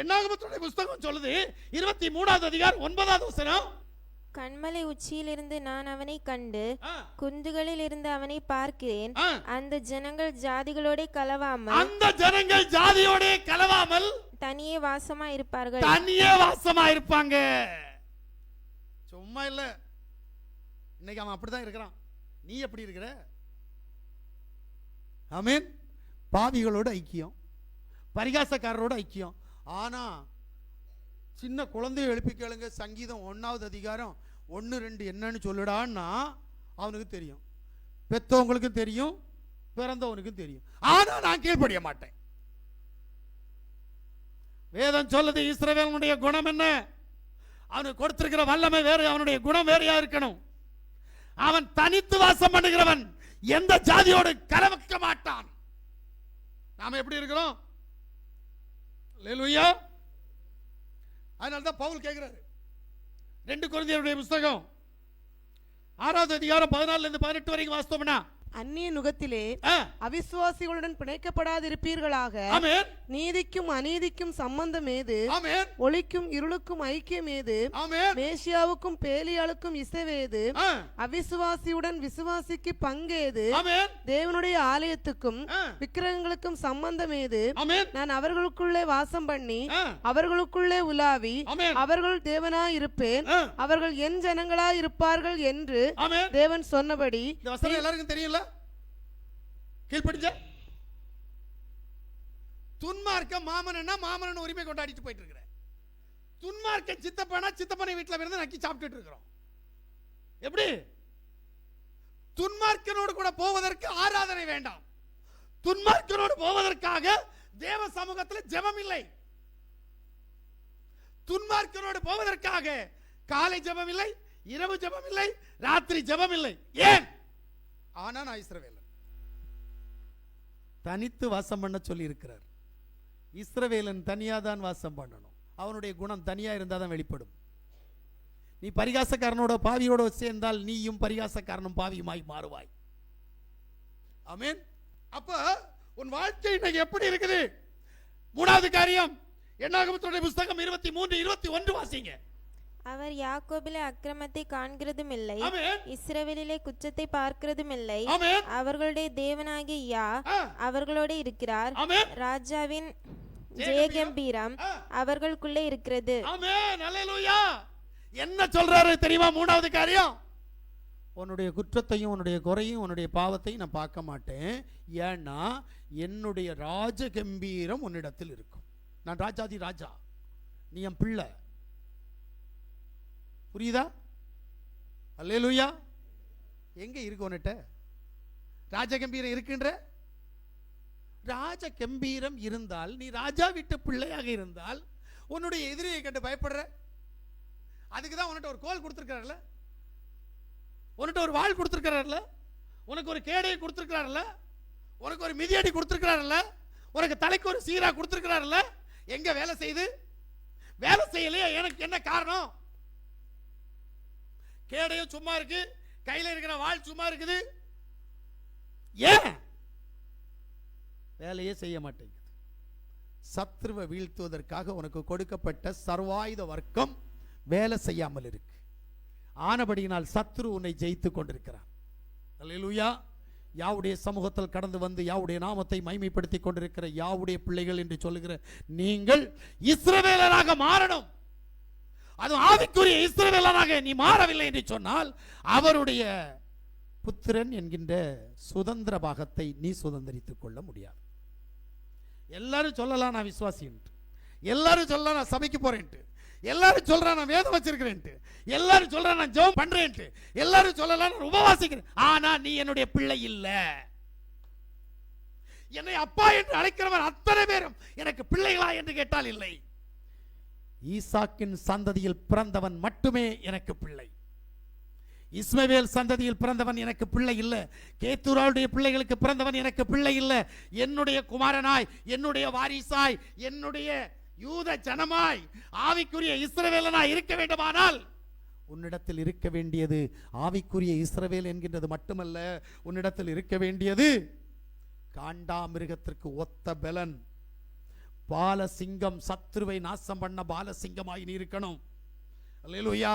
என்னாகமத்துடைய புஸ்தகம் சொல்லுது 23வது அதிகாரம் 9வது வசனம். கண்மலை உச்சியிலிருந்து நான் அவனை கண்டு குன்றுகளில் இருந்து அவனை பார்க்கிறேன். அந்த ஜனங்கள் ஜாதிகளோட கலவாமல் தனியே வாசமா இருப்பார்கள். சும்மா இல்ல, இன்னைக்கு அவன் அப்படிதான் இருக்கிறான். நீ எப்படி இருக்கிற? ஆமென். பாவிகளோட ஐக்கியம், பரிகாசக்காரரோட ஐக்கியம். ஆனா சின்ன குழந்தைய எழுப்பி கேளுங்க, சங்கீதம் 1வது அதிகாரம் 1-2 என்னன்னு சொல்லுடான்னா அவனுக்கு தெரியும், பெத்தவங்களுக்கு தெரியும், பிறந்தவனுக்கு தெரியும். ஆனா நான் கீழ்ப்படிய மாட்டேன். வேதம் சொல்லுது இஸ்ரவேலுடைய குணம் என்ன? அவனுக்கு கொடுத்திருக்கிற வல்லமை வேறு, அவனுடைய குணம் வேறையா இருக்கணும். அவன் தனித்து வாசம் பண்ணுகிறவன், எந்த ஜாதியோடு கலக்க மாட்டான். நாம எப்படி இருக்கிறோம்? அல்லேலூயா. அதனால்தான் பவுல் கேட்கிறாரு 2 கொரிந்தியருடைய புஸ்தகம் 6வது அதிகாரம் 14 18 வரைக்கும் வாசித்தோம்னா, அந்நிய நுகத்திலே அவிசுவாசிகளுடன் பிணைக்கப்படாதிருப்பீர்களாக. நீதிக்கும் அநீதிக்கும் சம்பந்தம் ஏது? ஒளிக்கும் இருளுக்கும் ஐக்கியம் ஏது? மேசியாவுக்கும் பேலியாளுக்கும் இசைவேது? அவிசுவாசியுடன் விசுவாசிக்கு பங்கேது? தேவனுடைய ஆலயத்துக்கும் விக்கிரகங்களுக்கும் சம்பந்தம் ஏது? நான் அவர்களுக்குள்ளே வாசம் பண்ணி அவர்களுக்குள்ளே உலாவி அவர்கள் தேவனாய் இருப்பேன், அவர்கள் என் ஜனங்களாய் இருப்பார்கள் என்று தேவன் சொன்னபடி. எல்லாருக்கும் தெரியல. கீழ்படிஞ்ச துன்மார்க்க மாமனா மாமனன் உரிமை கொண்டாடிட்டு போயிட்டு இருக்கிற, துன்மார்க்க சித்தப்பனா சித்தப்பனை வீட்டில் இருந்து நக்கி சாப்பிட்டு இருக்கிறோம். எப்படி? துன்மார்க்கனோடு கூட போவதற்கு ஆராதனை வேண்டாம், துன்மார்க்கனோடு போவதற்காக தேவ சமூகத்தில் ஜெபம் இல்லை, துன்மார்க்கனோடு போவதற்காக காலை ஜெபம் இல்லை, இரவு ஜெபம் இல்லை, ராத்திரி ஜெபம் இல்லை. ஏன்? ஆனா நான் இஸ்ரவேலன், தனித்து வாசம் பண்ண சொல்லி இருக்கிறார். இஸ்ரவேலன் தனியா தான் வாசம் பண்ணணும். அவனுடைய குணம் தனியா இருந்தாதான் வெளிப்படும். நீ பரிகாசக்காரனோட பாவியோட சேர்ந்தால் நீயும் பரிகாசக்காரனும் பாவியுமாய் மாறுவாய். ஆமென். அப்ப உன் வாழ்க்கை இன்னைக்கு எப்படி இருக்குது? 3வது காரியம், என்னாகமத்துடைய புஸ்தகம் 23-21 வாசிங்க. அவர் யாக்கோபிலே அக்கிரமத்தை காண்கிறதும் இல்லை, இஸ்ரவேலிலே குற்றத்தை பார்க்கிறதும் இல்லை. அவர்களுடைய தேவனாகிய யா அவர்களோடு இருக்கிறார். ராஜாவின் ஜெயகம்பீரம் அவர்களுக்குள்ளே இருக்கிறது. என்ன சொல்றாரு தெரியுமா? 3வது காரியம், உன்னுடைய குற்றத்தையும் உன்னுடைய குறையும் உன்னுடைய பாவத்தையும் நான் பார்க்க மாட்டேன். ஏன்னா என்னுடைய ராஜகம்பீரம் உன்னிடத்தில் இருக்கும். நான் ராஜாதி ராஜா, நீ என் பிள்ளை. புரியுதா? அல்லேலூயா. எங்க இருக்கு உன்னிட்ட ராஜகம்பீரம் இருக்கின்ற? ராஜகம்பீரம் இருந்தால், நீ ராஜா வீட்டு பிள்ளையாக இருந்தால் உன்னுடைய எதிரியை கண்டு பயப்படுற? அதுக்கு தான் உன்னிட்ட ஒரு கோல் கொடுத்திருக்காருல்ல, உன்னிட்ட ஒரு வாள் கொடுத்திருக்காருல்ல, உனக்கு ஒரு கேடையை கொடுத்திருக்காருல்ல, உனக்கு ஒரு மிதியடி கொடுத்திருக்காருல்ல, உனக்கு தலைக்கு ஒரு சீரா கொடுத்திருக்காருல்ல. எங்க வேலை செய்து? வேலை செய்யலையா? எனக்கு என்ன காரணம்? கேடையும் சும்மா இருக்கு, கையில இருக்கிற வாள் சும்மா இருக்குது. ஏன் வேலையே செய்ய மாட்டேங்குது? சத்ருவை வீழ்த்துவதற்காக உனக்கு கொடுக்கப்பட்ட சர்வாயுத வர்க்கம் வேலை செய்யாமல் இருக்கு. ஆனபடியினால் சத்ரு உன்னை ஜெயித்து கொண்டிருக்கிறான். அல்லேலூயா. யாவுடைய சமூகத்தில் கடந்து வந்து யாவுடைய நாமத்தை மைமைப்படுத்தி கொண்டிருக்கிற யாவுடைய பிள்ளைகள் என்று சொல்லுகிற நீங்கள் இஸ்ரவேலராக மாறணும். அது ஆவிக்குரிய இஸ்ரவேலராக நீ மாறவில்லை என்று சொன்னால் அவருடைய புத்திரன் என்கின்ற சுதந்திர பாகத்தை நீ சுதந்திரித்துக் கொள்ள முடியாது. எல்லாரும் சொல்லலாம் நான் விசுவாசி என்று, எல்லாரும் சொல்லலாம் நான் சபைக்கு போறேன்ட்டு, எல்லாரும் சொல்றான் நான் வேதம் வச்சிருக்கிறேன்ட்டு, எல்லாரும் சொல்றான் நான் ஜெபம் பண்றேன்ட்டு, எல்லாரும் சொல்லலாம் நான் உபவாசிக்கிறேன். ஆனா நீ என்னுடைய பிள்ளை இல்ல. என்னை அப்பா என்று அழைக்கிறவர் அத்தனை பேரும் எனக்கு பிள்ளைகளா என்று கேட்டால் இல்லை. ஈசாக்கின் சந்ததியில் பிறந்தவன் மட்டுமே எனக்கு பிள்ளை. இஸ்மவேல் சந்ததியில் பிறந்தவன் எனக்கு பிள்ளை இல்லை. கேத்தூராவுடைய பிள்ளைகளுக்கு பிறந்தவன் எனக்கு பிள்ளை இல்லை. என்னுடைய குமாரனாய், என்னுடைய வாரிசாய், என்னுடைய யூத ஜனமாய், ஆவிக்குரிய இஸ்ரவேலனாய் இருக்க வேண்டுமானால் உன்னிடத்தில் இருக்க வேண்டியது ஆவிக்குரிய இஸ்ரவேல் என்கின்றது மட்டுமல்ல, உன்னிடத்தில் இருக்க வேண்டியது காண்டாமிருகத்திற்கு ஒத்த பலன், பாலசிங்கம், சத்துருவை நாசம் பண்ண பாலசிங்கமாய் நீ இருக்கணும். அல்லேலூயா.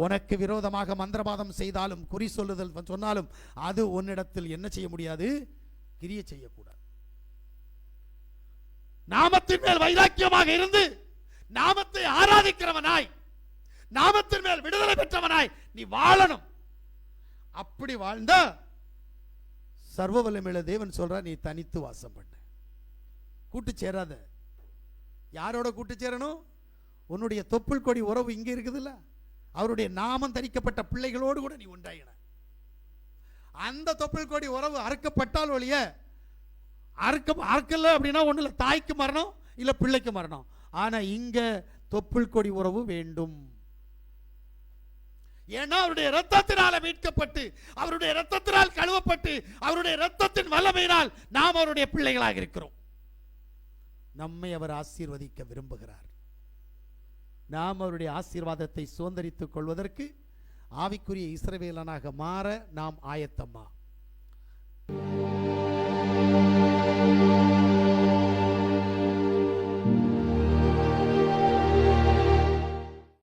உனக்கு விரோதமாக மந்திரவாதம் செய்தாலும், குறி சொல்லுதல் சொன்னாலும், அது உன்னிடத்தில் என்ன செய்ய முடியாது? கிரிய செய்யக்கூடாது. நாமத்தின் மேல் வைராக்கியமாக இருந்து நாமத்தை ஆராதிக்கிறவனாய், நாமத்தின் மேல் விடுதலை பெற்றவனாய் நீ வாழணும். அப்படி வாழ்ந்தா சர்வ வல்லமையுள்ள தேவன் சொல்ற, நீ தனித்து வாசம் பண்ண, கூட்டு சேராத. யாரோட கூட்டு சேரணும்? உன்னுடைய தொப்புள் கொடி உறவு இங்க இருக்குதுல்ல, அவருடைய நாமம் தரிக்கப்பட்ட பிள்ளைகளோடு கூட நீ ஒன்றாயின. அந்த தொப்புள் கொடி உறவு அறுக்கப்பட்டால் ஒழிய, அறுக்கல அப்படின்னா ஒண்ணு இல்ல, தாய்க்கு மரணம் இல்ல பிள்ளைக்கு மரணம். ஆனா இங்க தொப்புள் கொடி உறவு வேண்டும். ஏன்னா அவருடைய இரத்தத்தினால மீட்கப்பட்டு, அவருடைய இரத்தத்தினால் கழுவப்பட்டு, அவருடைய இரத்தத்தின் வல்லமையினால் நாம் அவருடைய பிள்ளைகளாக இருக்கிறோம். நம்மை அவர் ஆசீர்வதிக்க விரும்புகிறார். நாம் அவருடைய ஆசீர்வாதத்தை சுதந்தரித்துக் கொள்வதற்கு, ஆவிக்குரிய இஸ்ரவேலனாக மாற நாம் ஆயத்தமா?